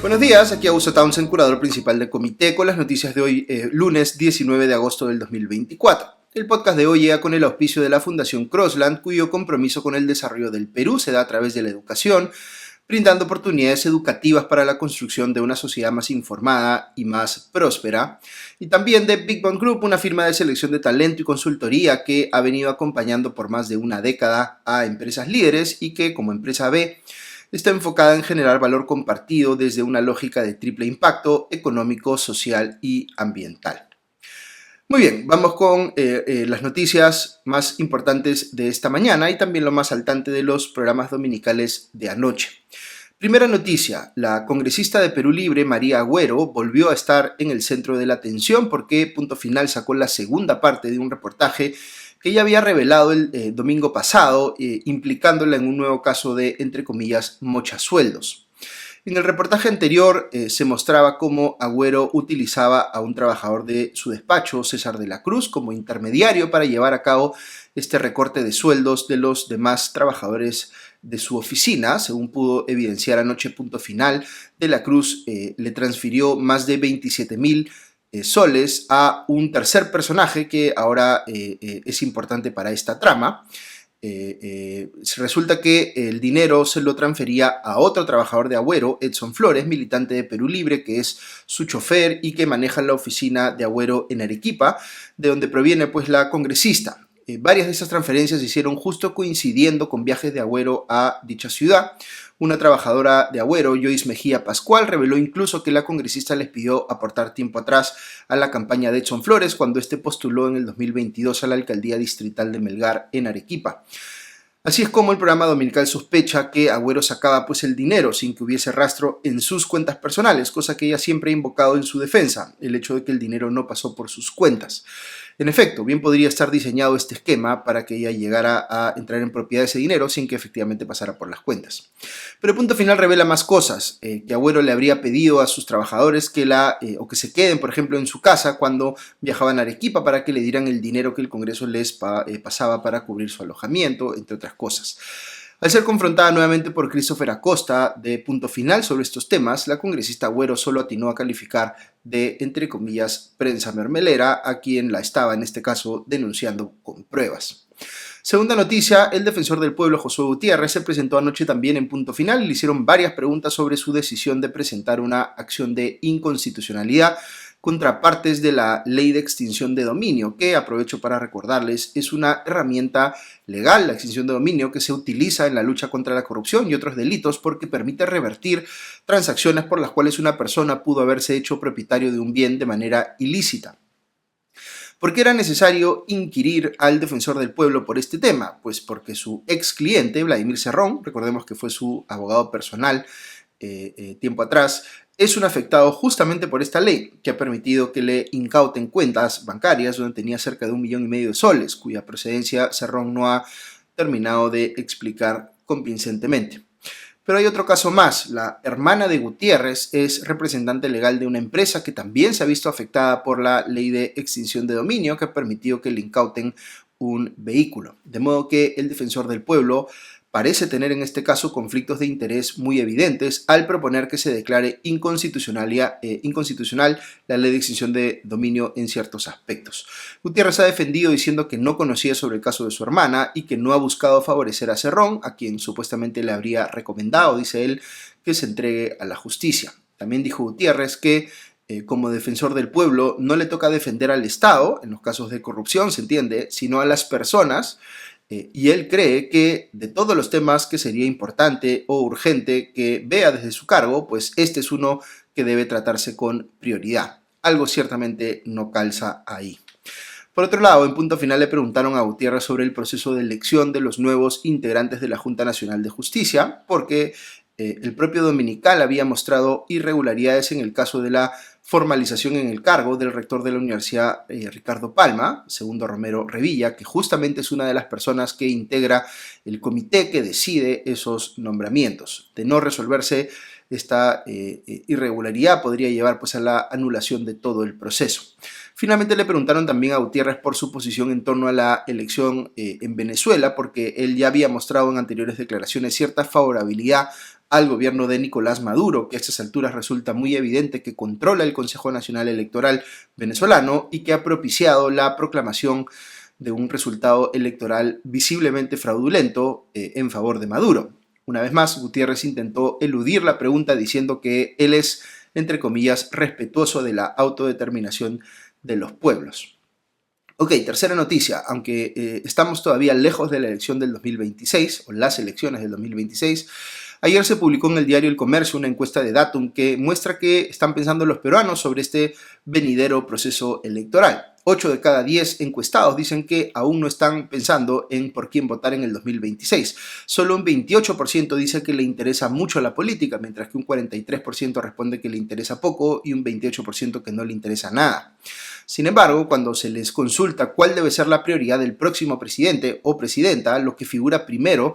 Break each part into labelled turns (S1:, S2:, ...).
S1: Buenos días, aquí Augusto Townsend, curador principal del Comité, con las noticias de hoy, lunes 19 de agosto del 2024. El podcast de hoy llega con el auspicio de la Fundación Crossland, cuyo compromiso con el desarrollo del Perú se da a través de la educación, brindando oportunidades educativas para la construcción de una sociedad más informada y más próspera. Y también de Big Bang Group, una firma de selección de talento y consultoría que ha venido acompañando por más de una década a empresas líderes y que, como empresa B, está enfocada en generar valor compartido desde una lógica de triple impacto económico, social y ambiental. Muy bien, vamos con las noticias más importantes de esta mañana y también lo más saltante de los programas dominicales de anoche. Primera noticia, la congresista de Perú Libre, María Agüero, volvió a estar en el centro de la atención porque Punto Final sacó la segunda parte de un reportaje que ya había revelado el domingo pasado, implicándola en un nuevo caso de, entre comillas, mochasueldos. En el reportaje anterior se mostraba cómo Agüero utilizaba a un trabajador de su despacho, César de la Cruz, como intermediario para llevar a cabo este recorte de sueldos de los demás trabajadores de su oficina. Según pudo evidenciar anoche Punto Final, de la Cruz le transfirió más de 27.000 soles a un tercer personaje que ahora es importante para esta trama. Resulta que el dinero se lo transfería a otro trabajador de Agüero, Edson Flores, militante de Perú Libre, que es su chofer y que maneja la oficina de Agüero en Arequipa, de donde proviene pues la congresista. Varias de esas transferencias se hicieron justo coincidiendo con viajes de Agüero a dicha ciudad. Una trabajadora de Agüero, Joyce Mejía Pascual, reveló incluso que la congresista les pidió aportar tiempo atrás a la campaña de Edson Flores cuando este postuló en el 2022 a la alcaldía distrital de Melgar en Arequipa. Así es como el programa dominical sospecha que Agüero sacaba pues el dinero sin que hubiese rastro en sus cuentas personales, cosa que ella siempre ha invocado en su defensa, el hecho de que el dinero no pasó por sus cuentas. En efecto, bien podría estar diseñado este esquema para que ella llegara a entrar en propiedad de ese dinero sin que efectivamente pasara por las cuentas. Pero Punto Final revela más cosas, que Agüero le habría pedido a sus trabajadores que que se queden, por ejemplo, en su casa cuando viajaban a Arequipa para que le dieran el dinero que el Congreso les pasaba para cubrir su alojamiento, entre otras cosas. Al ser confrontada nuevamente por Christopher Acosta de Punto Final sobre estos temas, la congresista Agüero solo atinó a calificar de, entre comillas, prensa mermelera a quien la estaba, en este caso, denunciando con pruebas. Segunda noticia, el defensor del pueblo Josué Gutiérrez se presentó anoche también en Punto Final y le hicieron varias preguntas sobre su decisión de presentar una acción de inconstitucionalidad contra partes de la ley de extinción de dominio, que, aprovecho para recordarles, es una herramienta legal, la extinción de dominio, que se utiliza en la lucha contra la corrupción y otros delitos porque permite revertir transacciones por las cuales una persona pudo haberse hecho propietario de un bien de manera ilícita. ¿Por qué era necesario inquirir al defensor del pueblo por este tema? Pues porque su ex cliente, Vladimir Cerrón, recordemos que fue su abogado personal tiempo atrás, es un afectado justamente por esta ley, que ha permitido que le incauten cuentas bancarias donde tenía cerca de 1,5 millones de soles, cuya procedencia Cerrón no ha terminado de explicar convincentemente. Pero hay otro caso más. La hermana de Gutiérrez es representante legal de una empresa que también se ha visto afectada por la ley de extinción de dominio que ha permitido que le incauten un vehículo. De modo que el defensor del pueblo parece tener en este caso conflictos de interés muy evidentes al proponer que se declare inconstitucional la ley de extinción de dominio en ciertos aspectos. Gutiérrez ha defendido diciendo que no conocía sobre el caso de su hermana y que no ha buscado favorecer a Cerrón, a quien supuestamente le habría recomendado, dice él, que se entregue a la justicia. También dijo Gutiérrez que como defensor del pueblo no le toca defender al Estado, en los casos de corrupción, se entiende, sino a las personas. Y él cree que de todos los temas que sería importante o urgente que vea desde su cargo, pues este es uno que debe tratarse con prioridad. Algo ciertamente no calza ahí. Por otro lado, en Punto Final le preguntaron a Gutiérrez sobre el proceso de elección de los nuevos integrantes de la Junta Nacional de Justicia, porque el propio Dominical había mostrado irregularidades en el caso de la formalización en el cargo del rector de la Universidad Ricardo Palma, Segundo Romero Revilla, que justamente es una de las personas que integra el comité que decide esos nombramientos. De no resolverse esta irregularidad podría llevar pues a la anulación de todo el proceso. Finalmente le preguntaron también a Gutiérrez por su posición en torno a la elección en Venezuela, porque él ya había mostrado en anteriores declaraciones cierta favorabilidad al gobierno de Nicolás Maduro, que a estas alturas resulta muy evidente que controla el Consejo Nacional Electoral venezolano y que ha propiciado la proclamación de un resultado electoral visiblemente fraudulento en favor de Maduro. Una vez más, Gutiérrez intentó eludir la pregunta diciendo que él es, entre comillas, respetuoso de la autodeterminación de los pueblos. Ok, tercera noticia. Aunque estamos todavía lejos de la elección del 2026, o las elecciones del 2026, ayer se publicó en el diario El Comercio una encuesta de Datum que muestra que están pensando los peruanos sobre este venidero proceso electoral. 8 de cada 10 encuestados dicen que aún no están pensando en por quién votar en el 2026. Solo un 28% dice que le interesa mucho la política, mientras que un 43% responde que le interesa poco y un 28% que no le interesa nada. Sin embargo, cuando se les consulta cuál debe ser la prioridad del próximo presidente o presidenta, lo que figura primero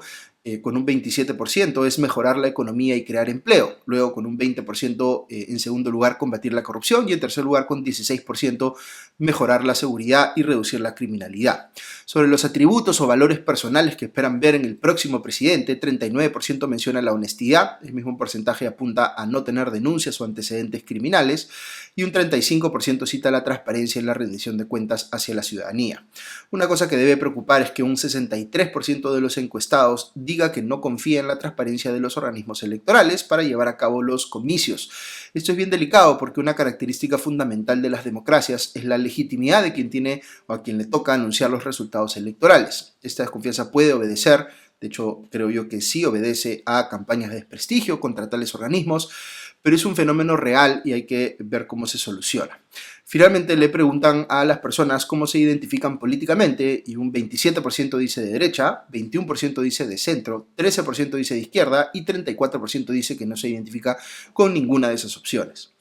S1: con un 27% es mejorar la economía y crear empleo. Luego con un 20% en segundo lugar combatir la corrupción y en tercer lugar con 16% mejorar la seguridad y reducir la criminalidad. Sobre los atributos o valores personales que esperan ver en el próximo presidente, 39% menciona la honestidad, el mismo porcentaje apunta a no tener denuncias o antecedentes criminales y un 35% cita la transparencia y la rendición de cuentas hacia la ciudadanía. Una cosa que debe preocupar es que un 63% de los encuestados diga que no confía en la transparencia de los organismos electorales para llevar a cabo los comicios. Esto es bien delicado porque una característica fundamental de las democracias es la legitimidad de quien tiene o a quien le toca anunciar los resultados electorales. Esta desconfianza puede obedecer, de hecho creo yo que sí obedece a campañas de desprestigio contra tales organismos, pero es un fenómeno real y hay que ver cómo se soluciona. Finalmente le preguntan a las personas cómo se identifican políticamente y un 27% dice de derecha, 21% dice de centro, 13% dice de izquierda y 34% dice que no se identifica con ninguna de esas opciones.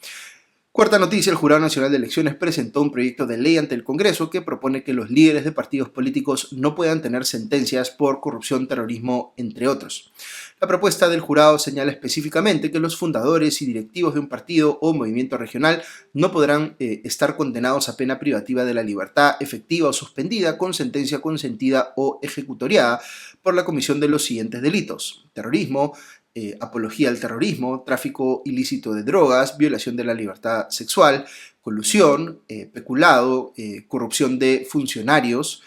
S1: Cuarta noticia, el Jurado Nacional de Elecciones presentó un proyecto de ley ante el Congreso que propone que los líderes de partidos políticos no puedan tener sentencias por corrupción, terrorismo, entre otros. La propuesta del jurado señala específicamente que los fundadores y directivos de un partido o movimiento regional no podrán estar condenados a pena privativa de la libertad efectiva o suspendida con sentencia consentida o ejecutoriada por la comisión de los siguientes delitos: terrorismo, apología al terrorismo, tráfico ilícito de drogas, violación de la libertad sexual, colusión, peculado, corrupción de funcionarios,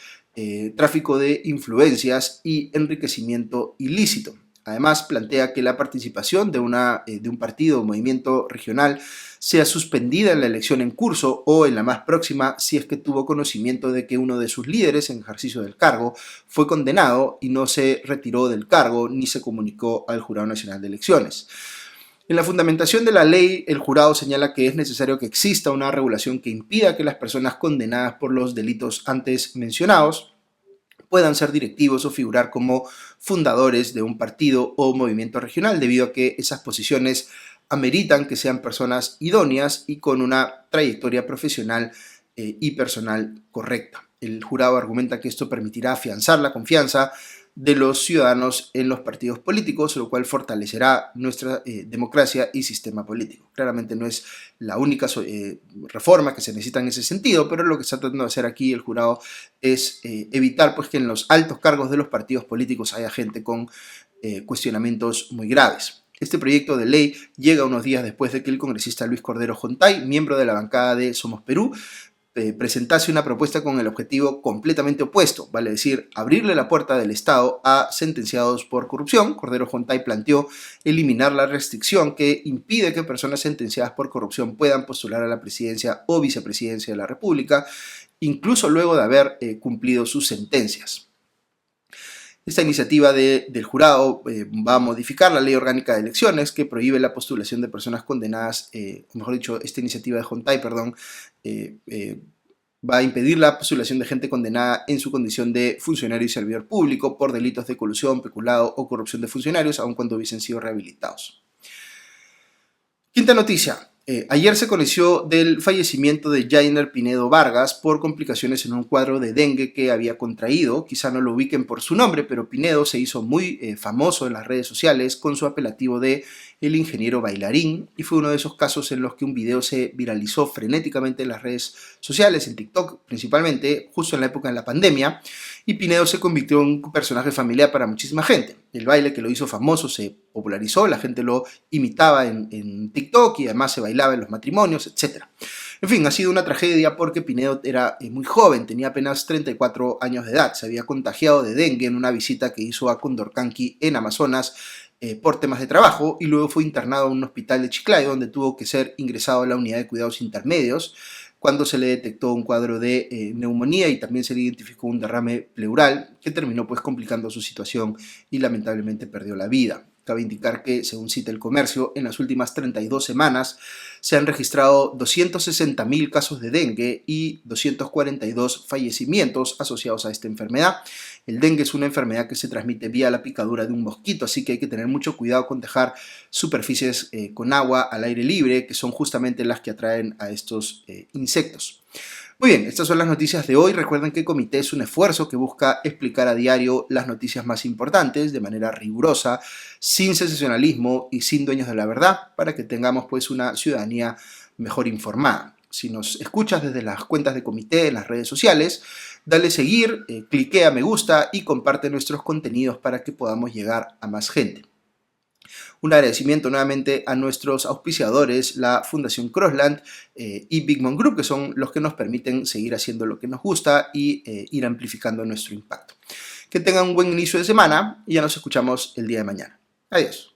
S1: tráfico de influencias y enriquecimiento ilícito. Además, plantea que la participación de un partido o movimiento regional sea suspendida en la elección en curso o en la más próxima si es que tuvo conocimiento de que uno de sus líderes en ejercicio del cargo fue condenado y no se retiró del cargo ni se comunicó al Jurado Nacional de Elecciones. En la fundamentación de la ley, el jurado señala que es necesario que exista una regulación que impida que las personas condenadas por los delitos antes mencionados puedan ser directivos o figurar como fundadores de un partido o movimiento regional, debido a que esas posiciones ameritan que sean personas idóneas y con una trayectoria profesional y personal correcta. El jurado argumenta que esto permitirá afianzar la confianza de los ciudadanos en los partidos políticos, lo cual fortalecerá nuestra democracia y sistema político. Claramente no es la única reforma que se necesita en ese sentido, pero lo que está tratando de hacer aquí el jurado es evitar pues, que en los altos cargos de los partidos políticos haya gente con cuestionamientos muy graves. Este proyecto de ley llega unos días después de que el congresista Luis Cordero Jontay, miembro de la bancada de Somos Perú, presentase una propuesta con el objetivo completamente opuesto, vale decir, abrirle la puerta del Estado a sentenciados por corrupción. Cordero Jontay planteó eliminar la restricción que impide que personas sentenciadas por corrupción puedan postular a la presidencia o vicepresidencia de la República, incluso luego de haber cumplido sus sentencias. Esta iniciativa del jurado va a modificar la ley orgánica de elecciones que prohíbe la postulación de personas condenadas, o mejor dicho, esta iniciativa de Jontay, va a impedir la postulación de gente condenada en su condición de funcionario y servidor público por delitos de colusión, peculado o corrupción de funcionarios, aun cuando hubiesen sido rehabilitados. Quinta noticia. Ayer se conoció del fallecimiento de Jainer Pinedo Vargas por complicaciones en un cuadro de dengue que había contraído. Quizá no lo ubiquen por su nombre, pero Pinedo se hizo muy famoso en las redes sociales con su apelativo de el ingeniero bailarín, y fue uno de esos casos en los que un video se viralizó frenéticamente en las redes sociales, en TikTok principalmente, justo en la época de la pandemia, y Pinedo se convirtió en un personaje familiar para muchísima gente. El baile que lo hizo famoso se popularizó, la gente lo imitaba en TikTok y además se bailaba en los matrimonios, etc. En fin, ha sido una tragedia porque Pinedo era muy joven, tenía apenas 34 años de edad, se había contagiado de dengue en una visita que hizo a Condorcanqui en Amazonas por temas de trabajo y luego fue internado en un hospital de Chiclayo donde tuvo que ser ingresado a la unidad de cuidados intermedios cuando se le detectó un cuadro de neumonía y también se le identificó un derrame pleural que terminó pues complicando su situación y lamentablemente perdió la vida. Cabe indicar que, según cita el comercio, en las últimas 32 semanas se han registrado 260.000 casos de dengue y 242 fallecimientos asociados a esta enfermedad. El dengue es una enfermedad que se transmite vía la picadura de un mosquito, así que hay que tener mucho cuidado con dejar superficies con agua al aire libre, que son justamente las que atraen a estos insectos. Muy bien, estas son las noticias de hoy. Recuerden que Comité es un esfuerzo que busca explicar a diario las noticias más importantes de manera rigurosa, sin sensacionalismo y sin dueños de la verdad, para que tengamos pues una ciudadanía mejor informada. Si nos escuchas desde las cuentas de Comité en las redes sociales, dale seguir, cliquea me gusta y comparte nuestros contenidos para que podamos llegar a más gente. Un agradecimiento nuevamente a nuestros auspiciadores, la Fundación Crossland y Big Mom Group, que son los que nos permiten seguir haciendo lo que nos gusta y ir amplificando nuestro impacto. Que tengan un buen inicio de semana y ya nos escuchamos el día de mañana. Adiós.